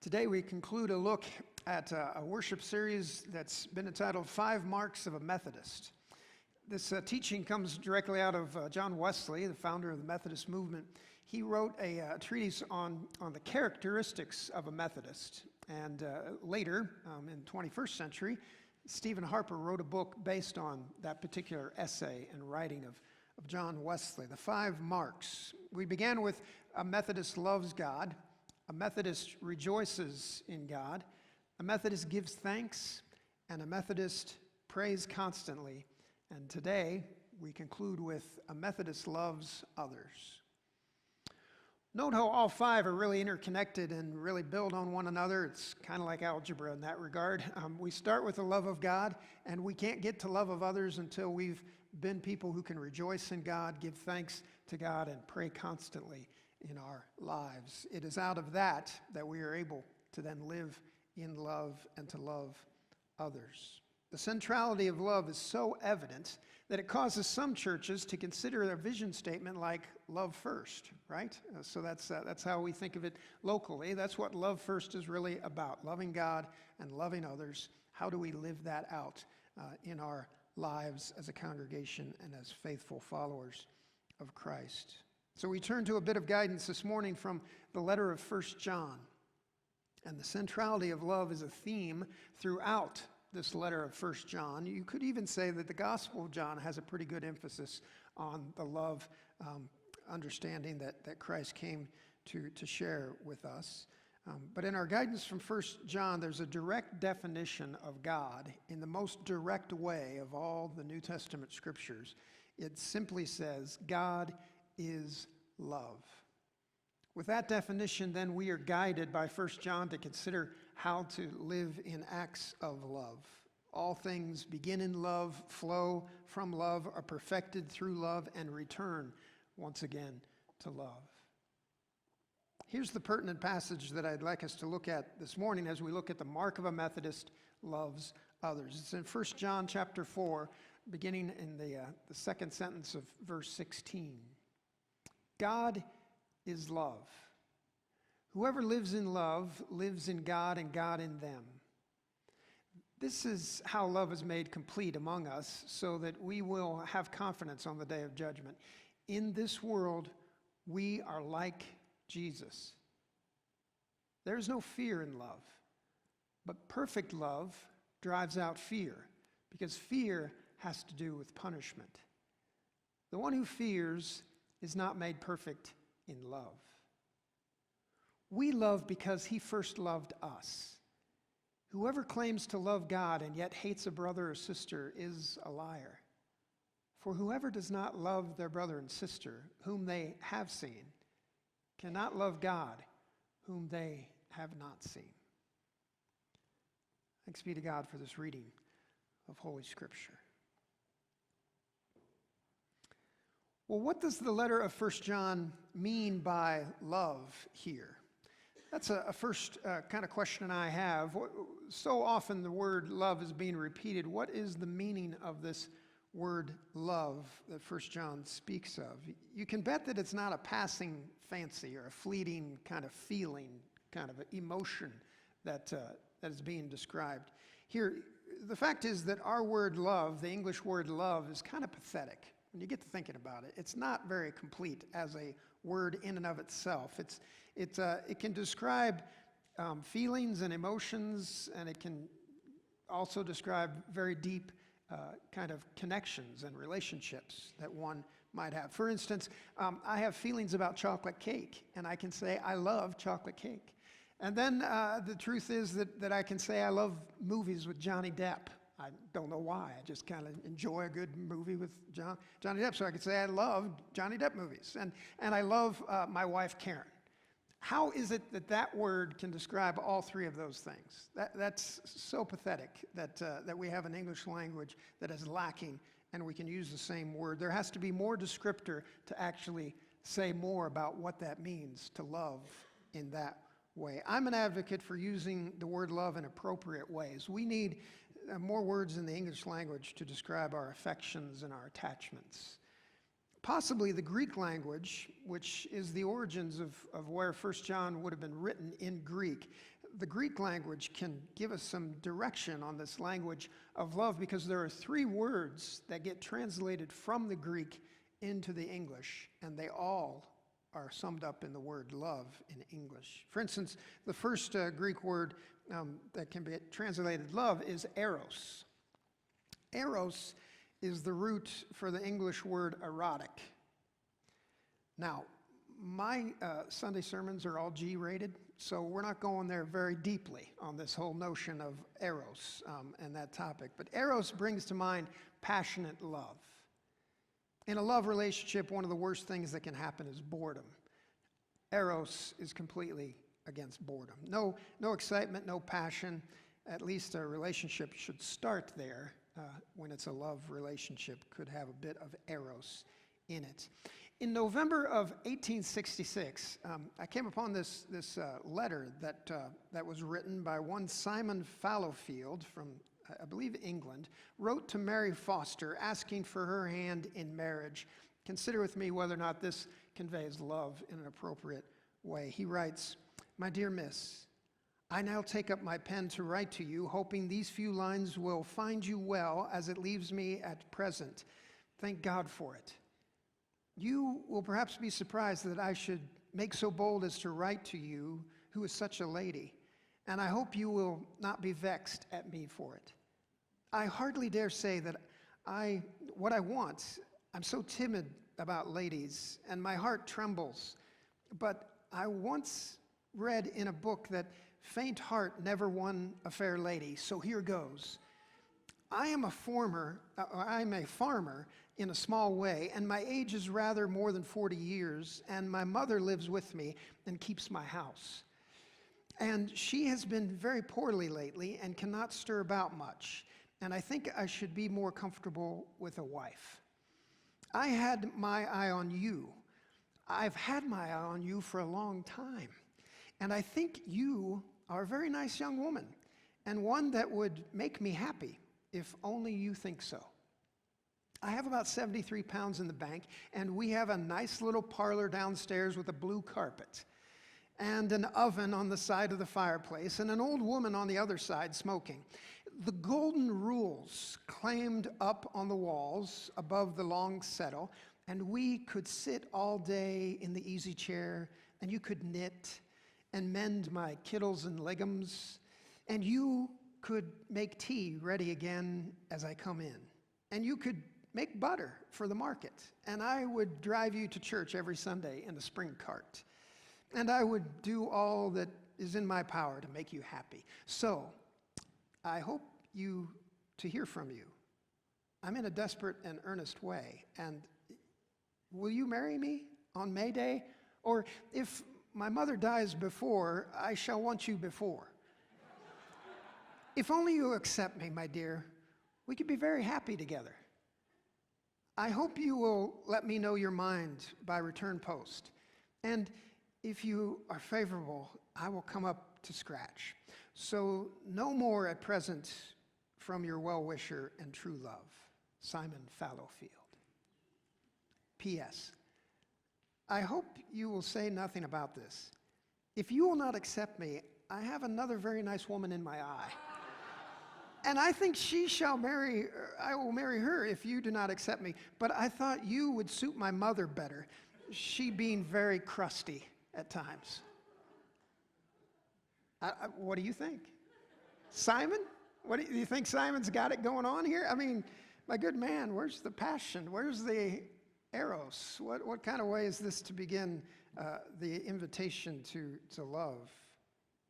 Today we conclude a look at a worship series that's been entitled 5 Marks of a Methodist. This teaching comes directly out of John Wesley, the founder of the Methodist movement. He wrote a treatise on the characteristics of a Methodist. And later, in the 21st century, Stephen Harper wrote a book based on that particular essay and writing of John Wesley, the 5 marks. We began with a Methodist loves God, a Methodist rejoices in God, a Methodist gives thanks, and a Methodist prays constantly. And today, we conclude with a Methodist loves others. Note how all 5 are really interconnected and really build on one another. It's kind of like algebra in that regard. We start with the love of God, and we can't get to love of others until we've been people who can rejoice in God, give thanks to God, and pray constantly in our lives. It is out of that we are able to then live in love and to love others. The centrality of love is so evident that it causes some churches to consider their vision statement like love first, right? So that's how we think of it locally. That's what love first is really about, loving God and loving others. How do we live that out in our lives as a congregation and as faithful followers of Christ? So we turn to a bit of guidance this morning from the letter of 1 John. And the centrality of love is a theme throughout this letter of 1 John. You could even say that the Gospel of John has a pretty good emphasis on the love understanding that Christ came to share with us. But in our guidance from 1 John, there's a direct definition of God in the most direct way of all the New Testament scriptures. It simply says, God is love. With that definition, then, we are guided by 1 John to consider how to live in acts of love. All things begin in love, flow from love, are perfected through love, and return once again to love. Here's the pertinent passage that I'd like us to look at this morning as we look at the mark of a Methodist loves others. It's in 1 John chapter 4, beginning in the second sentence of verse 16. God is love. Whoever lives in love lives in God and God in them. This is how love is made complete among us so that we will have confidence on the day of judgment. In this world, we are like Jesus. There is no fear in love, but perfect love drives out fear because fear has to do with punishment. The one who fears is not made perfect in love. We love because he first loved us. Whoever claims to love God and yet hates a brother or sister is a liar. For whoever does not love their brother and sister, whom they have seen, cannot love God, whom they have not seen. Thanks be to God for this reading of Holy Scripture. Well, what does the letter of 1 John mean by love here? That's a first kind of question I have. So often the word love is being repeated. What is the meaning of this word love that 1 John speaks of? You can bet that it's not a passing fancy or a fleeting kind of feeling, kind of emotion that is being described. Here, the fact is that our word love, the English word love, is kind of pathetic. When you get to thinking about it, it's not very complete as a word in and of itself. It can describe feelings and emotions, and it can also describe very deep kind of connections and relationships that one might have. For instance, I have feelings about chocolate cake, and I can say I love chocolate cake. And then the truth is that I can say I love movies with Johnny Depp. I don't know why. I just kind of enjoy a good movie with Johnny Depp. So I could say I love Johnny Depp movies. And I love my wife, Karen. How is it that word can describe all 3 of those things? That's so pathetic that we have an English language that is lacking and we can use the same word. There has to be more descriptor to actually say more about what that means to love in that way. I'm an advocate for using the word love in appropriate ways. We need more words in the English language to describe our affections and our attachments. Possibly the Greek language, which is the origins of where 1 John would have been written in Greek. The Greek language can give us some direction on this language of love because there are 3 words that get translated from the Greek into the English, and they all are summed up in the word love in English. For instance, the first Greek word that can be translated love is eros. Eros is the root for the English word erotic. Now, my Sunday sermons are all G-rated, so we're not going there very deeply on this whole notion of eros and that topic. But eros brings to mind passionate love. In a love relationship, one of the worst things that can happen is boredom. Eros is completely against boredom. No excitement, no passion. At least a relationship should start there. When it's a love relationship, could have a bit of eros in it. In November of 1866, I came upon this letter that was written by one Simon Fallowfield from, I believe, England, wrote to Mary Foster asking for her hand in marriage. Consider with me whether or not this conveys love in an appropriate way. He writes, "My dear Miss, I now take up my pen to write to you, hoping these few lines will find you well as it leaves me at present. Thank God for it. You will perhaps be surprised that I should make so bold as to write to you, who is such a lady, and I hope you will not be vexed at me for it. I hardly dare say that what I want. I'm so timid about ladies, and my heart trembles. But I once read in a book that faint heart never won a fair lady, so here goes. I'm a farmer in a small way, and my age is rather more than 40 years, and my mother lives with me and keeps my house. And she has been very poorly lately and cannot stir about much, and I think I should be more comfortable with a wife. I had my eye on you. I've had my eye on you for a long time, and I think you are a very nice young woman, and one that would make me happy, if only you think so. I have about 73 pounds in the bank, and we have a nice little parlor downstairs with a blue carpet, and an oven on the side of the fireplace, and an old woman on the other side smoking. The golden rules claimed up on the walls above the long settle, and we could sit all day in the easy chair, and you could knit and mend my kittles and legumes, and you could make tea ready again as I come in, and you could make butter for the market, and I would drive you to church every Sunday in the spring cart, and I would do all that is in my power to make you happy. So, I hope to hear from you. I'm in a desperate and earnest way, and will you marry me on May Day? Or if my mother dies before, I shall want you before. If only you accept me, my dear, we could be very happy together. I hope you will let me know your mind by return post. And if you are favorable, I will come up to scratch. So no more at present from your well-wisher and true love, Simon Fallowfield. P.S. I hope you will say nothing about this. If you will not accept me, I have another very nice woman in my eye. And I think I will marry her if you do not accept me. But I thought you would suit my mother better, she being very crusty at times. What do you think? Simon? Do you think Simon's got it going on here? I mean, my good man, where's the passion? Where's the eros? What kind of way is this to begin the invitation to love?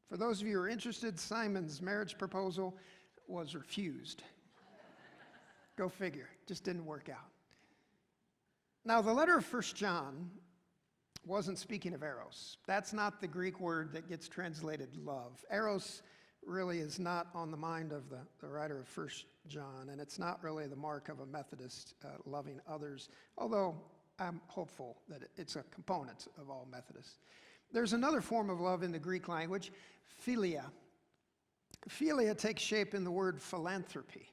For those of you who are interested, Simon's marriage proposal was refused. Go figure, just didn't work out. Now, the letter of 1 John wasn't speaking of eros. That's not the Greek word that gets translated love. Eros really is not on the mind of the writer of 1 John, and it's not really the mark of a Methodist loving others, although I'm hopeful that it's a component of all Methodists. There's another form of love in the Greek language, philia. Philia takes shape in the word philanthropy.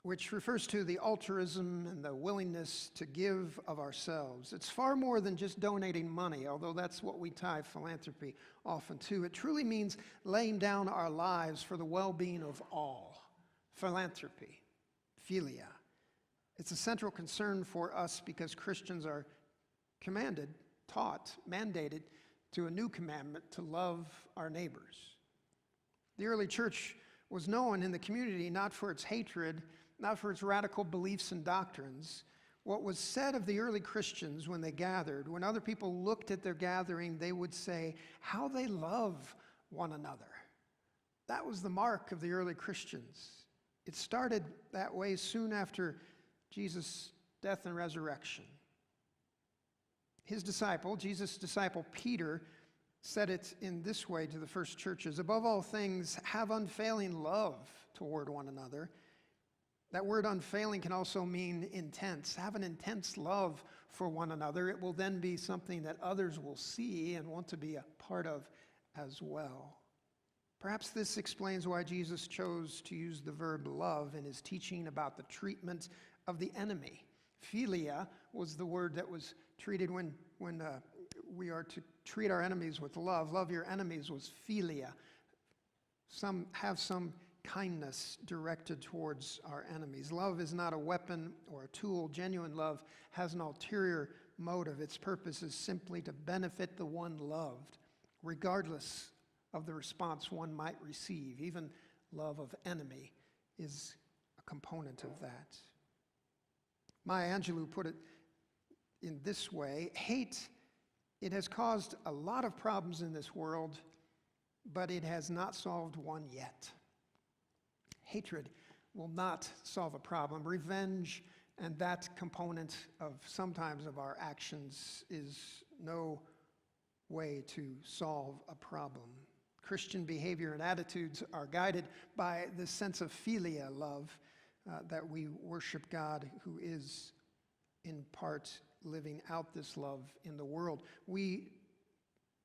which refers to the altruism and the willingness to give of ourselves. It's far more than just donating money, although that's what we tie philanthropy often to. It truly means laying down our lives for the well-being of all. Philanthropy, philia. It's a central concern for us because Christians are commanded, taught, mandated to a new commandment to love our neighbors. The early church was known in the community not for its hatred, not for its radical beliefs and doctrines. What was said of the early Christians when they gathered, when other people looked at their gathering, they would say, how they love one another. That was the mark of the early Christians. It started that way soon after Jesus' death and resurrection. His disciple, Jesus' disciple Peter, said it in this way to the first churches: above all things, have unfailing love toward one another. That word unfailing can also mean intense. Have an intense love for one another. It will then be something that others will see and want to be a part of as well. Perhaps this explains why Jesus chose to use the verb love in his teaching about the treatment of the enemy. Philia was the word that was treated when we are to treat our enemies with love. Love your enemies was philia. Have some kindness directed towards our enemies. Love is not a weapon or a tool. Genuine love has an ulterior motive. Its purpose is simply to benefit the one loved, regardless of the response one might receive. Even love of enemy is a component of that. Maya Angelou put it in this way: hate, it has caused a lot of problems in this world, but it has not solved one yet. Hatred will not solve a problem. Revenge and that component of sometimes of our actions is no way to solve a problem. Christian behavior and attitudes are guided by this sense of philia, love, that we worship God who is in part living out this love in the world. We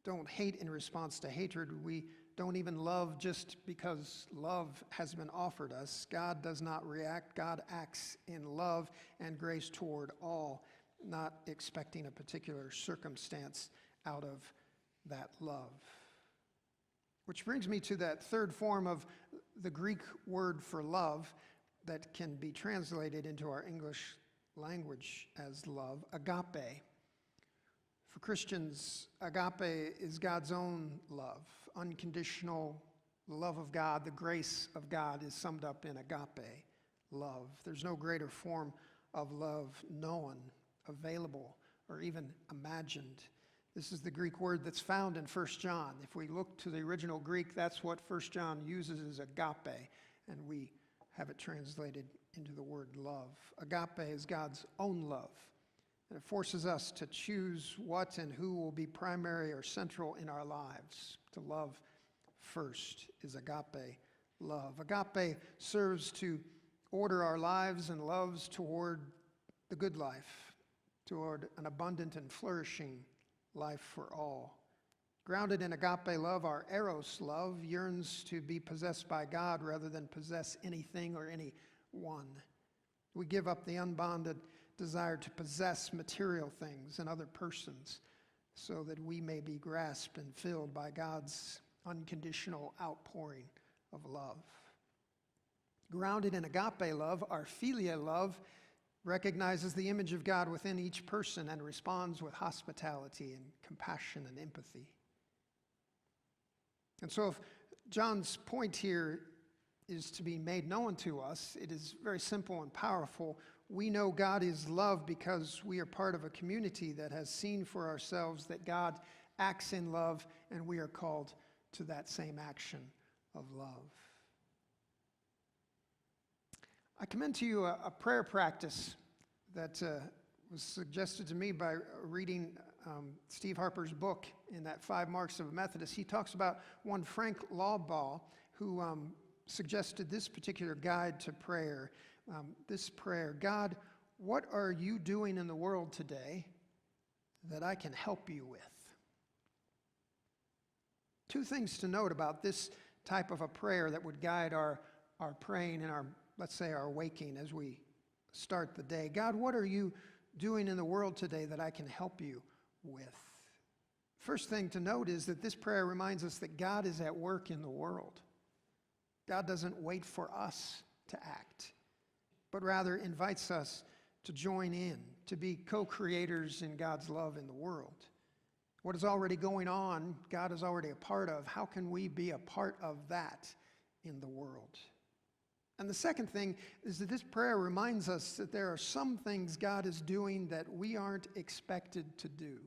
don't hate in response to hatred. We don't even love just because love has been offered us. God does not react. God acts in love and grace toward all, not expecting a particular circumstance out of that love. Which brings me to that third form of the Greek word for love that can be translated into our English language as love, agape. For Christians, agape is God's own love, unconditional love of God. The grace of God is summed up in agape love. There's no greater form of love known, available, or even imagined. This is the Greek word that's found in 1 John. If we look to the original Greek, that's what 1 John uses, as agape, and we have it translated into the word love. Agape is God's own love, and it forces us to choose what and who will be primary or central in our lives. To love first is agape love. Agape serves to order our lives and loves toward the good life, toward an abundant and flourishing life for all. Grounded in agape love, our eros love yearns to be possessed by God rather than possess anything or anyone. We give up the unbounded desire to possess material things and other persons so that we may be grasped and filled by God's unconditional outpouring of love. Grounded in agape love, our philia love recognizes the image of God within each person and responds with hospitality and compassion and empathy. And so if John's point here is to be made known to us, it is very simple and powerful. We know God is love because we are part of a community that has seen for ourselves that God acts in love, and we are called to that same action of love. I commend to you a prayer practice that was suggested to me by reading Steve Harper's book in that 5 Marks of a Methodist. He talks about one Frank Lawball who suggested this particular guide to prayer. This prayer: God, what are you doing in the world today that I can help you with? 2 things to note about this type of a prayer that would guide our praying and our let's say, our waking as we start the day. God, what are you doing in the world today that I can help you with? First thing to note is that this prayer reminds us that God is at work in the world. God doesn't wait for us to act, but rather invites us to join in, to be co-creators in God's love in the world. What is already going on, God is already a part of. How can we be a part of that in the world? And the second thing is that this prayer reminds us that there are some things God is doing that we aren't expected to do.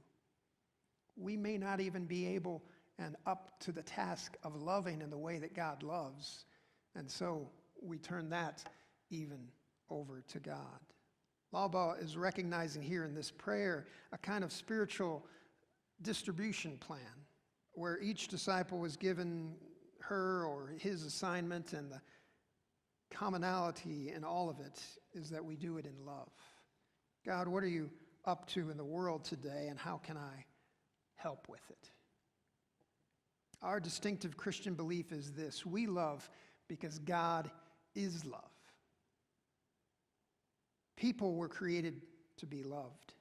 We may not even be able and up to the task of loving in the way that God loves. And so we turn that even over to God. Laubach is recognizing here in this prayer a kind of spiritual distribution plan where each disciple was given her or his assignment, and the commonality in all of it is that we do it in love. God, what are you up to in the world today, and how can I help with it? Our distinctive Christian belief is this: we love because God is love. People were created to be loved.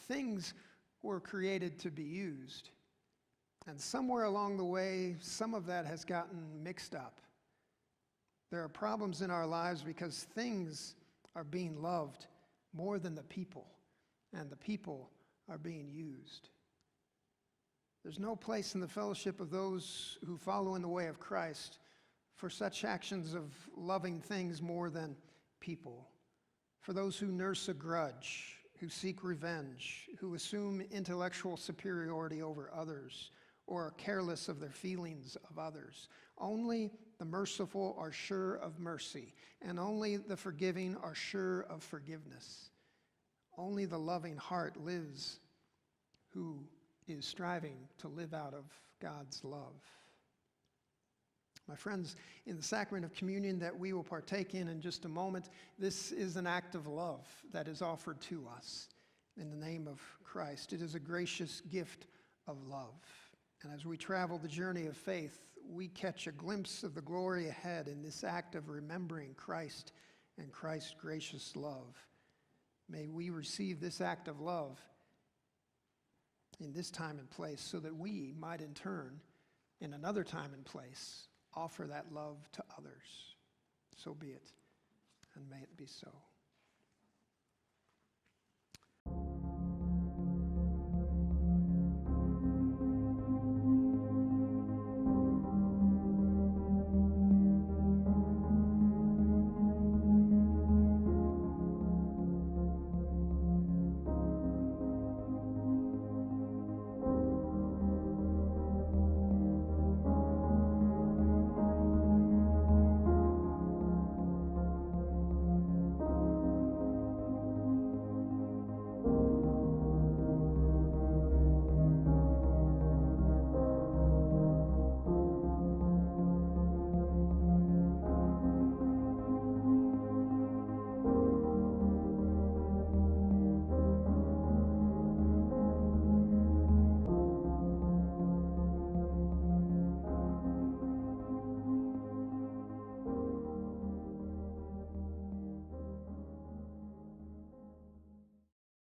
Things were created to be used. And somewhere along the way, some of that has gotten mixed up. There are problems in our lives because things are being loved more than the people, and the people are being used. There's no place in the fellowship of those who follow in the way of Christ for such actions of loving things more than people. For those who nurse a grudge, who seek revenge, who assume intellectual superiority over others, or are careless of their feelings of others. Only the merciful are sure of mercy, and only the forgiving are sure of forgiveness. Only the loving heart lives who is striving to live out of God's love. My friends, in the sacrament of communion that we will partake in just a moment, this is an act of love that is offered to us in the name of Christ. It is a gracious gift of love. And as we travel the journey of faith, we catch a glimpse of the glory ahead in this act of remembering Christ and Christ's gracious love. May we receive this act of love in this time and place so that we might in turn, in another time and place, offer that love to others. So be it, and may it be so.